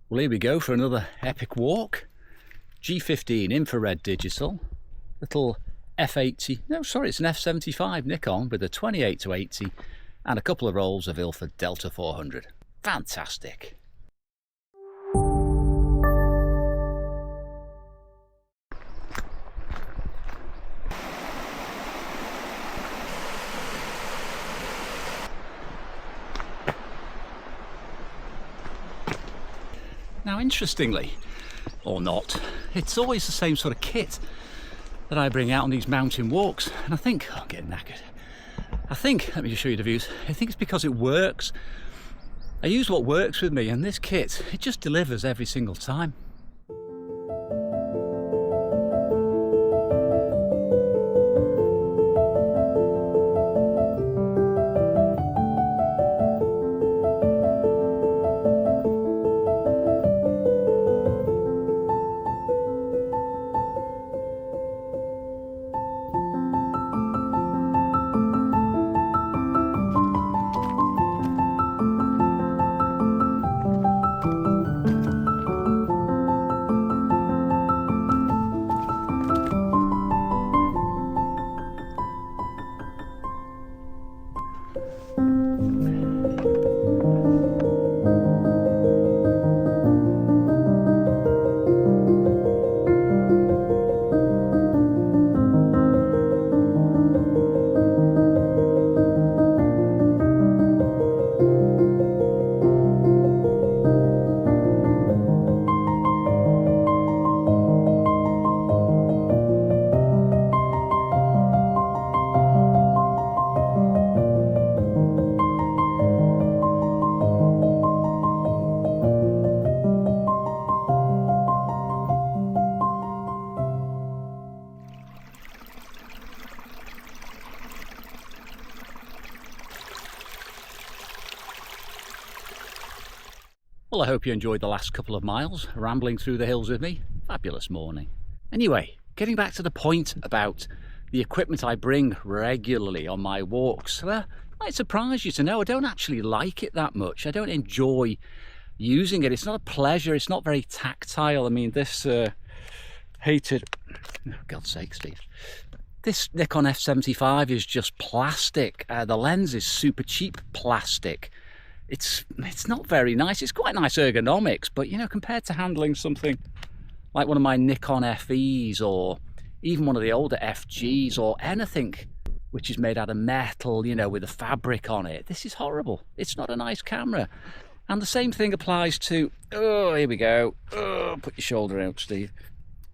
Well, here we go for another epic walk. G15 infrared digital, little F80, no sorry, it's an F75 Nikon with a 28-80 and a couple of rolls of Ilford Delta 400. Fantastic. Now, interestingly, or not, it's always the same sort of kit that I bring out on these mountain walks, and I think, oh, I'm getting knackered. Let me just show you the views. I think it's because it works. I use what works with me, and this kit, it just delivers every single time. Well, I hope you enjoyed the last couple of miles, rambling through the hills with me. Fabulous morning. Anyway, getting back to the point about the equipment I bring regularly on my walks. Well, it might surprise you to know I don't actually like it that much. I don't enjoy using it. It's not a pleasure. It's not very tactile. I mean, this hated... Oh, God's sake, Steve. This Nikon F75 is just plastic. The lens is super cheap plastic. It's not very nice. It's quite nice ergonomics, but you know, compared to handling something like one of my Nikon FEs or even one of the older FGs or anything which is made out of metal, you know, with a fabric on it, this is horrible. It's not a nice camera. And the same thing applies to, oh, here we go. Oh, put your shoulder out, Steve.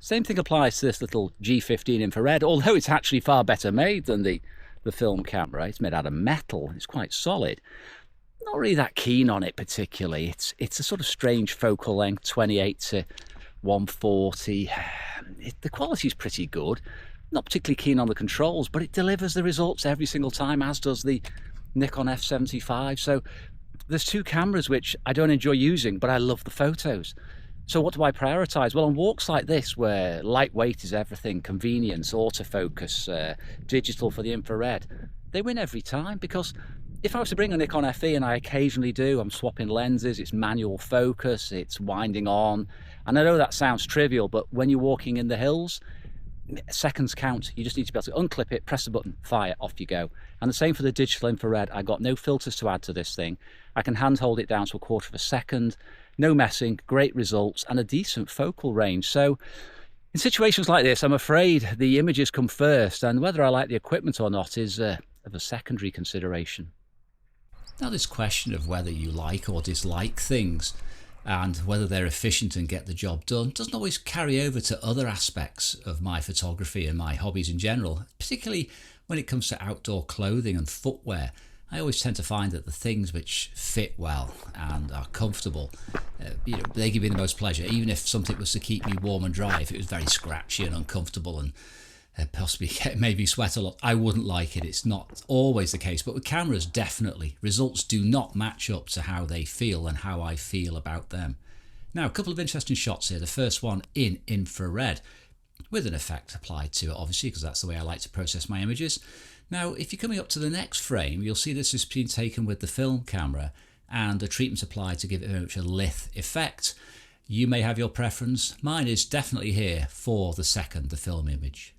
Same thing applies to this little G15 infrared, although it's actually far better made than the film camera. It's made out of metal. It's quite solid. Not really that keen on it particularly. It's a sort of strange focal length, 28-140. The quality is pretty good. Not particularly keen on the controls, but it delivers the results every single time, as does the Nikon F75. So there's two cameras which I don't enjoy using, but I love the photos. So what do I prioritize? Well, on walks like this, where lightweight is everything, convenience, autofocus, digital for the infrared, they win every time. Because if I was to bring a Nikon FE, and I occasionally do, I'm swapping lenses, it's manual focus, it's winding on. And I know that sounds trivial, but when you're walking in the hills, seconds count. You just need to be able to unclip it, press the button, fire, off you go. And the same for the digital infrared. I got no filters to add to this thing. I can hand hold it down to 1/4 of a second, no messing, great results, and a decent focal range. So in situations like this, I'm afraid the images come first, and whether I like the equipment or not is of a secondary consideration. Now, this question of whether you like or dislike things and whether they're efficient and get the job done doesn't always carry over to other aspects of my photography and my hobbies in general, particularly when it comes to outdoor clothing and footwear. I always tend to find that the things which fit well and are comfortable, you know, they give me the most pleasure. Even if something was to keep me warm and dry, if it was very scratchy and uncomfortable and possibly made me sweat a lot, I wouldn't like it. It's not always the case, but with cameras, definitely. Results do not match up to how they feel and how I feel about them. Now, a couple of interesting shots here. The first one in infrared, with an effect applied to it, obviously, because that's the way I like to process my images. Now, if you're coming up to the next frame, you'll see this has been taken with the film camera and a treatment applied to give it very much a lithe effect. You may have your preference. Mine is definitely here for the film image.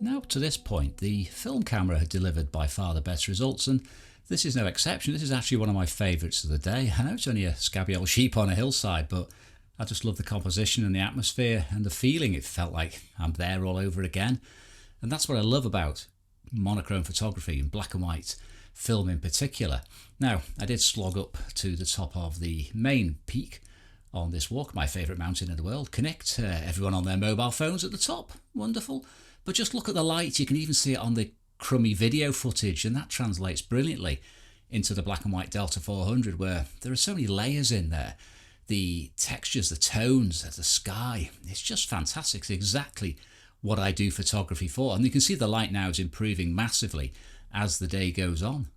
Now up to this point, the film camera had delivered by far the best results, and this is no exception. This is actually one of my favourites of the day. I know it's only a scabby old sheep on a hillside, but I just love the composition and the atmosphere and the feeling. It felt like I'm there all over again. And that's what I love about monochrome photography and black and white film in particular. Now, I did slog up to the top of the main peak on this walk, my favourite mountain in the world. Connect everyone on their mobile phones at the top. Wonderful. But just look at the light. You can even see it on the crummy video footage, and that translates brilliantly into the black and white Delta 400, where there are so many layers in there. The textures, the tones, the sky, it's just fantastic. It's exactly what I do photography for. And you can see the light now is improving massively as the day goes on.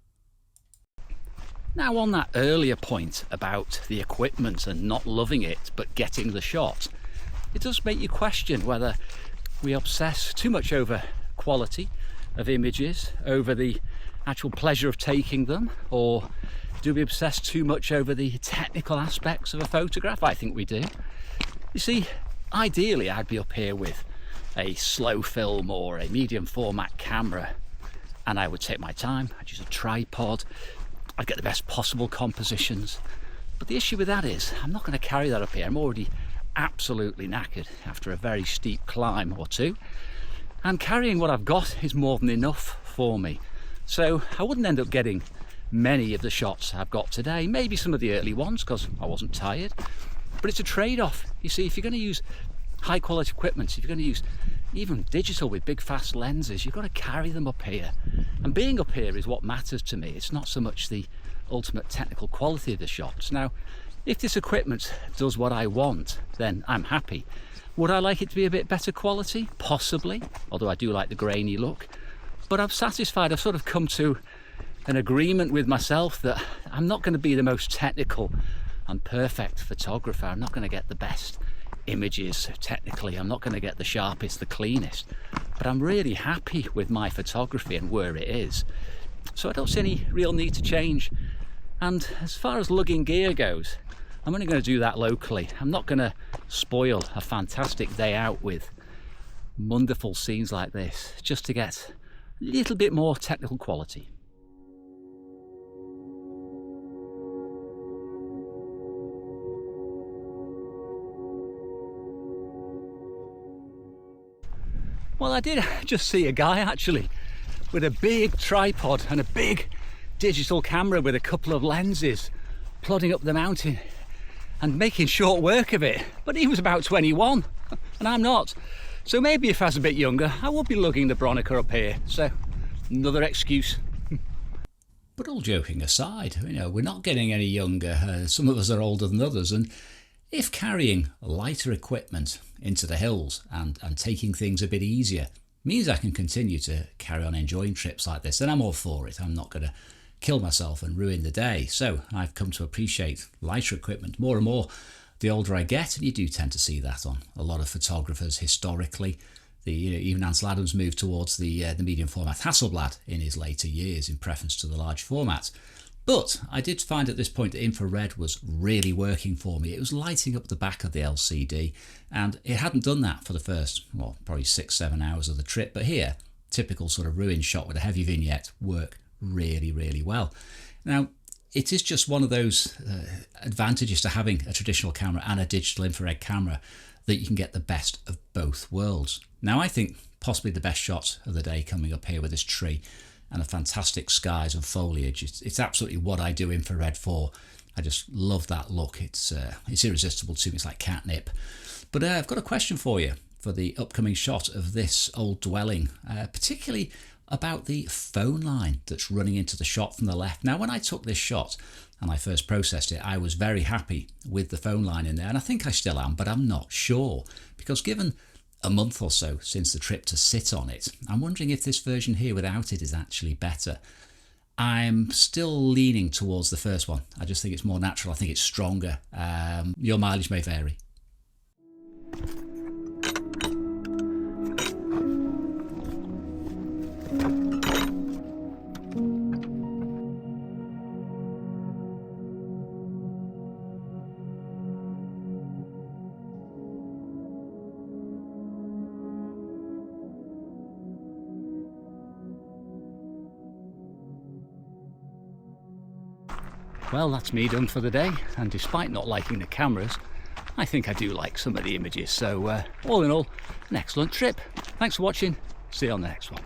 Now, on that earlier point about the equipment and not loving it but getting the shot, it does make you question whether we obsess too much over quality of images, over the actual pleasure of taking them, or do we obsess too much over the technical aspects of a photograph? I think we do. You see, ideally I'd be up here with a slow film or a medium format camera, and I would take my time. I'd use a tripod, I'd get the best possible compositions. But the issue with that is I'm not going to carry that up here. I'm already absolutely knackered after a very steep climb or two, and carrying what I've got is more than enough for me. So I wouldn't end up getting many of the shots I've got today, maybe some of the early ones because I wasn't tired, but it's a trade-off. You see, if you're going to use high quality equipment, if you're going to use even digital with big fast lenses, you've got to carry them up here, and being up here is what matters to me. It's not so much the ultimate technical quality of the shots. Now, if this equipment does what I want, then I'm happy, Would I like it to be a bit better quality? Possibly, although I do like the grainy look. But I'm satisfied. I've sort of come to an agreement with myself that I'm not going to be the most technical and perfect photographer. I'm not going to get the best images technically. I'm not going to get the sharpest, the cleanest. But I'm really happy with my photography and where it is. So I don't see any real need to change. And as far as lugging gear goes, I'm only going to do that locally. I'm not going to spoil a fantastic day out with wonderful scenes like this just to get a little bit more technical quality. Well, I did just see a guy actually with a big tripod and a big digital camera with a couple of lenses plodding up the mountain and making short work of it. But he was about 21 and I'm not. So maybe if I was a bit younger, I would be lugging the Bronica up here. So another excuse. But all joking aside, you know, we're not getting any younger. Some of us are older than others, and if carrying lighter equipment into the hills and taking things a bit easier means I can continue to carry on enjoying trips like this, then I'm all for it. I'm not going to kill myself and ruin the day. So I've come to appreciate lighter equipment more and more the older I get, and you do tend to see that on a lot of photographers historically. Even Ansel Adams moved towards the medium format Hasselblad in his later years in preference to the large format. But I did find at this point that infrared was really working for me. It was lighting up the back of the LCD, and it hadn't done that for the first, well, probably 6-7 hours of the trip. But here, typical sort of ruin shot with a heavy vignette work really, really well. Now, it is just one of those advantages to having a traditional camera and a digital infrared camera, that you can get the best of both worlds. Now, I think possibly the best shot of the day coming up here with this tree and the fantastic skies and foliage. It's absolutely what I do infrared for. I just love that look. It's irresistible to me. It's like catnip. But I've got a question for you for the upcoming shot of this old dwelling, particularly about the phone line that's running into the shot from the left. Now, when I took this shot and I first processed it, I was very happy with the phone line in there, and I think I still am, but I'm not sure, because given a month or so since the trip to sit on it, I'm wondering if this version here without it is actually better. I'm still leaning towards the first one. I just think it's more natural. I think it's stronger. Your mileage may vary. Well, that's me done for the day, and despite not liking the cameras, I think I do like some of the images. So all in all, an excellent trip. Thanks for watching. See you on the next one.